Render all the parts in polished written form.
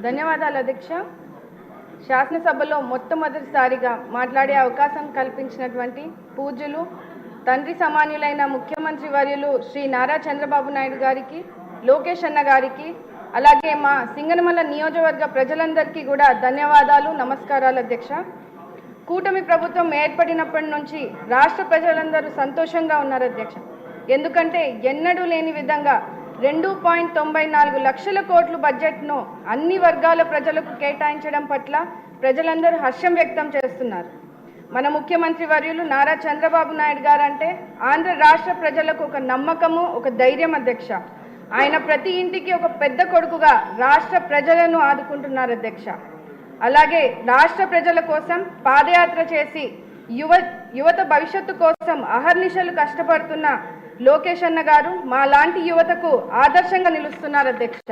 ధన్యవాదాలు అధ్యక్ష. శాసనసభలో మొట్టమొదటిసారిగా మాట్లాడే అవకాశం కల్పించినటువంటి పూజ్యులు తండ్రి సమానులైన ముఖ్యమంత్రి వర్యులు శ్రీ నారా చంద్రబాబు నాయుడు గారికి, లోకేష్ అన్న గారికి, అలాగే మా సింగనమల నియోజకవర్గ ప్రజలందరికీ కూడా ధన్యవాదాలు, నమస్కారాలు అధ్యక్ష. కూటమి ప్రభుత్వం ఏర్పడినప్పటి నుంచి రాష్ట్ర ప్రజలందరూ సంతోషంగా ఉన్నారు అధ్యక్ష. ఎందుకంటే ఎన్నడూ లేని విధంగా 2.94 లక్షల కోట్ల బడ్జెట్ను అన్ని వర్గాల ప్రజలకు కేటాయించడం పట్ల ప్రజలందరూ హర్షం వ్యక్తం చేస్తున్నారు. మన ముఖ్యమంత్రి వర్యులు నారా చంద్రబాబు నాయుడు గారు అంటే ఆంధ్ర రాష్ట్ర ప్రజలకు ఒక నమ్మకము, ఒక ధైర్యం అధ్యక్ష. ఆయన ప్రతి ఇంటికి ఒక పెద్ద కొడుకుగా రాష్ట్ర ప్రజలను ఆదుకుంటున్నారు అధ్యక్ష. అలాగే రాష్ట్ర ప్రజల కోసం పాదయాత్ర చేసి యువత భవిష్యత్తు కోసం అహర్నిశలు కష్టపడుతున్న లోకేష్ అన్న గారు మా లాంటి యువతకు ఆదర్శంగా నిలుస్తున్నారు అధ్యక్ష.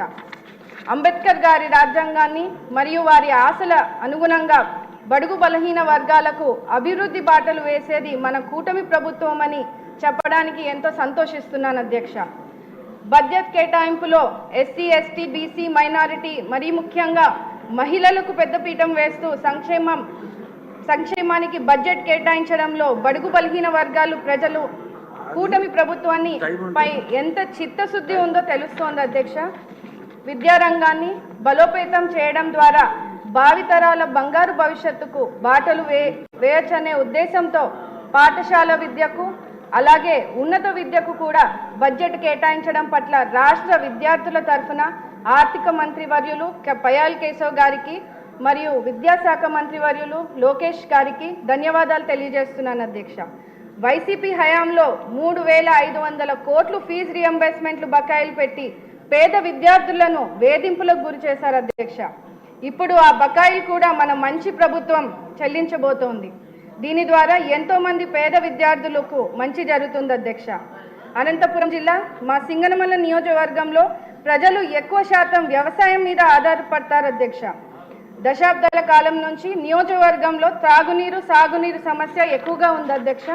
అంబేద్కర్ గారి రాజ్యాంగాన్ని మరియు వారి ఆశల అనుగుణంగా బడుగు బలహీన వర్గాలకు అభివృద్ధి బాటలు వేసేది మన కూటమి ప్రభుత్వం అని చెప్పడానికి ఎంతో సంతోషిస్తున్నాను అధ్యక్ష. బడ్జెట్ కేటాయింపులో ఎస్సీ, ఎస్టీ, బీసీ, మైనారిటీ మరీ ముఖ్యంగా మహిళలకు పెద్దపీఠం వేస్తూ సంక్షేమానికి బడ్జెట్ కేటాయించడంలో బడుగు బలహీన వర్గాలు ప్రజలు కూటమి ప్రభుత్వాన్ని పై ఎంత చిత్తశుద్ధి ఉందో తెలుస్తోంది అధ్యక్ష. విద్యారంగాన్ని బలోపేతం చేయడం ద్వారా భావితరాల బంగారు భవిష్యత్తుకు బాటలు వేయచ్చనే ఉద్దేశంతో పాఠశాల విద్యకు అలాగే ఉన్నత విద్యకు కూడా బడ్జెట్ కేటాయించడం పట్ల రాష్ట్ర విద్యార్థుల తరఫున ఆర్థిక మంత్రి వర్యులు పయాల్ కేశవ్ గారికి మరియు విద్యాశాఖ మంత్రి వర్యులు లోకేష్ గారికి ధన్యవాదాలు తెలియజేస్తున్నాను అధ్యక్ష. వైసీపీ హయాంలో 3,500 కోట్లు ఫీజు రియంబర్స్మెంట్లు బకాయిలు పెట్టి పేద విద్యార్థులను వేధింపులకు గురి చేశారు అధ్యక్ష. ఇప్పుడు ఆ బకాయిలు కూడా మన మంచి ప్రభుత్వం చెల్లించబోతోంది. దీని ద్వారా ఎంతోమంది పేద విద్యార్థులకు మంచి జరుగుతుంది అధ్యక్ష. అనంతపురం జిల్లా మా సింగనమల నియోజకవర్గంలో ప్రజలు ఎక్కువ శాతం వ్యవసాయం మీద ఆధారపడతారు అధ్యక్ష. దశాబ్దాల కాలం నుంచి నియోజకవర్గంలో త్రాగునీరు, సాగునీరు సమస్య ఎక్కువగా ఉంది అధ్యక్ష.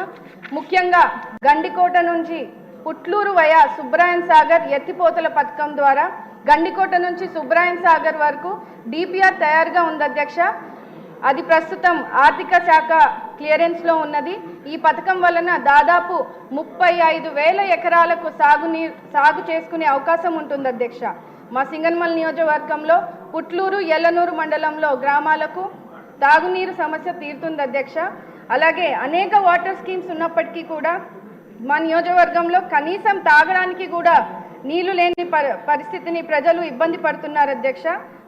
ముఖ్యంగా గండికోట నుంచి పుట్లూరు వయా సుబ్రాయన్ సాగర్ ఎత్తిపోతల పథకం ద్వారా గండికోట నుంచి సుబ్రాయన్ సాగర్ వరకు డిపిఆర్ తయారుగా ఉంది అధ్యక్ష. అది ప్రస్తుతం ఆర్థిక శాఖ క్లియరెన్స్లో ఉన్నది. ఈ పథకం వలన దాదాపు 35,000 ఎకరాలకు సాగు చేసుకునే అవకాశం ఉంటుంది అధ్యక్ష. మా సింగనమల నియోజకవర్గంలో పుట్లూరు, ఎల్లనూరు మండలంలో గ్రామాలకు తాగునీరు సమస్య తీరుతుంది అధ్యక్ష. అలాగే అనేక వాటర్ స్కీమ్స్ ఉన్నప్పటికీ కూడా మా నియోజకవర్గంలో కనీసం తాగడానికి కూడా నీళ్లు లేని పరిస్థితిని ప్రజలు ఇబ్బంది పడుతున్నారు అధ్యక్ష.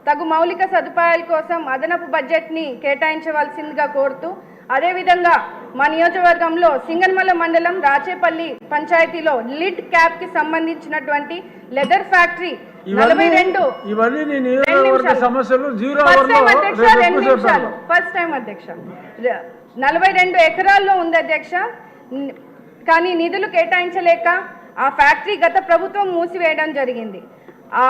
తగు మౌలిక సదుపాయాల కోసం అదనపు బడ్జెట్ని కేటాయించవలసిందిగా కోరుతూ, అదేవిధంగా మా నియోజకవర్గంలో సింగనమల మండలం రాచేపల్లి పంచాయతీలో లిడ్ క్యాప్కి సంబంధించినటువంటి లెదర్ ఫ్యాక్టరీ 42 ఎకరాల్లో ఉంది అధ్యక్ష. కానీ నిధులు కేటాయించలేక ఆ ఫ్యాక్టరీ గత ప్రభుత్వం మూసివేయడం జరిగింది. ఆ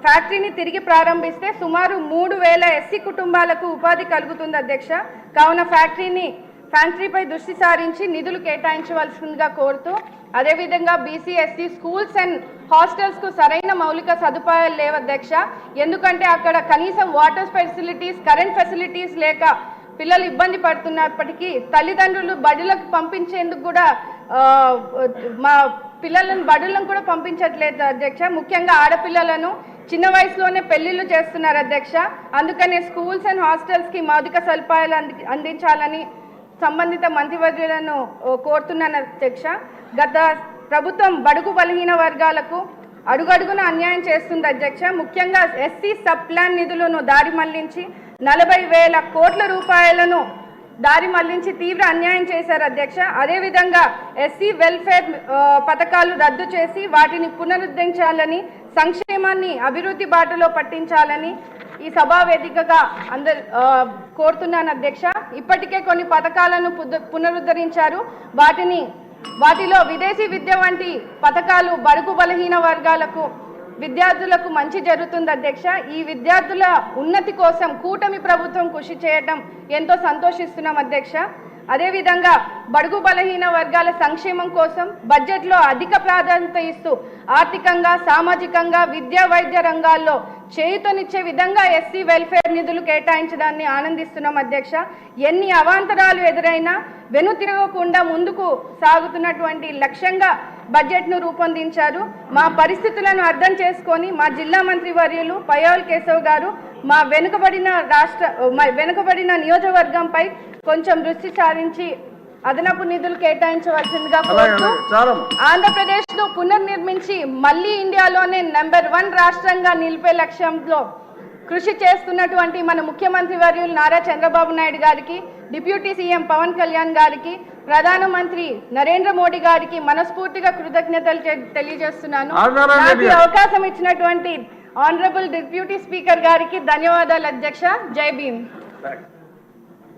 ఫ్యాక్టరీని తిరిగి ప్రారంభిస్తే సుమారు 3,000 ఎస్సీ కుటుంబాలకు ఉపాధి కలుగుతుంది అధ్యక్ష. కావున ఫ్యాక్టరీపై దృష్టి సారించి నిధులు కేటాయించవలసిందిగా కోరుతూ, అదేవిధంగా బీసీ, ఎస్సీ స్కూల్స్ అండ్ హాస్టల్స్కు సరైన మౌలిక సదుపాయాలు లేవు అధ్యక్ష. ఎందుకంటే అక్కడ కనీసం వాటర్ ఫెసిలిటీస్, కరెంట్ ఫెసిలిటీస్ లేక పిల్లలు ఇబ్బంది పడుతున్నప్పటికీ తల్లిదండ్రులు బడులకు పంపించేందుకు కూడా మా పిల్లలను బడులను కూడా పంపించట్లేదు అధ్యక్ష. ముఖ్యంగా ఆడపిల్లలను చిన్న వయసులోనే పెళ్లిళ్ళు చేస్తున్నారు అధ్యక్ష. అందుకనే స్కూల్స్ అండ్ హాస్టల్స్కి మౌలిక సదుపాయాలు అందించాలని సంబంధిత మంత్రివర్యులను కోరుతున్నాను అధ్యక్ష. గత ప్రభుత్వం బడుగు బలహీన వర్గాలకు అడుగడుగున అన్యాయం చేస్తుంది అధ్యక్ష. ముఖ్యంగా ఎస్సీ సబ్ ప్లాన్ నిధులను దారి మళ్లించి 40,000 కోట్ల రూపాయలను దారి మళ్లించి తీవ్ర అన్యాయం చేశారు అధ్యక్ష. అదేవిధంగా ఎస్సీ వెల్ఫేర్ పథకాలు రద్దు చేసి వాటిని పునరుద్ధరించాలని, సంక్షేమాన్ని అభివృద్ధి బాటలో పట్టించాలని ఈ సభా వేదికగా కోరుతున్నాను అధ్యక్ష. ఇప్పటికే కొన్ని పథకాలను పునరుద్ధరించారు. వాటిలో విదేశీ విద్య వంటి పథకాలు బడుగు బలహీన వర్గాలకు విద్యార్థులకు మంచి జరుగుతుంది అధ్యక్ష. ఈ విద్యార్థుల ఉన్నతి కోసం కూటమి ప్రభుత్వం కృషి చేయడం ఎంతో సంతోషిస్తున్నాం అధ్యక్ష. అదేవిధంగా బడుగు బలహీన వర్గాల సంక్షేమం కోసం బడ్జెట్లో అధిక ప్రాధాన్యత ఇస్తూ ఆర్థికంగా సామాజికంగా విద్యా వైద్య రంగాల్లో చేయూతనిచ్చే విధంగా ఎస్సీ వెల్ఫేర్ నిధులు కేటాయించడాన్ని ఆనందిస్తున్నాం అధ్యక్ష. ఎన్ని అవాంతరాలు ఎదురైనా వెనుతిరగకుండా ముందుకు సాగుతున్నటువంటి లక్ష్యంగా బడ్జెట్ను రూపొందించారు. మా పరిస్థితులను అర్థం చేసుకొని మా జిల్లా మంత్రి వర్యులు పయ్యావుల కేశవ్ గారు మా వెనుకబడిన నియోజకవర్గంపై కొంచెం దృష్టి సారించి అదనపు నిధులు కేటాయించవలసిందిగా కోరుతూ ఆంధ్రప్రదేశ్ను పునర్నిర్మించి మళ్లీ ఇండియాలోనే నెంబర్ 1 రాష్ట్రంగా నిలిపే లక్ష్యంలో కృషి చేస్తున్నటువంటి మన ముఖ్యమంత్రి వర్యులు నారా చంద్రబాబు నాయుడు గారికి, డిప్యూటీ సీఎం పవన్ కళ్యాణ్ గారికి, ప్రధానమంత్రి నరేంద్ర మోడీ గారికి మనస్ఫూర్తిగా కృతజ్ఞతలు తెలియజేస్తున్నాను. నాకు అవకాశం ఇచ్చినటువంటి ఆనరబుల్ డిప్యూటీ స్పీకర్ గారికి ధన్యవాదాలు అధ్యక్ష. జై భీమ్.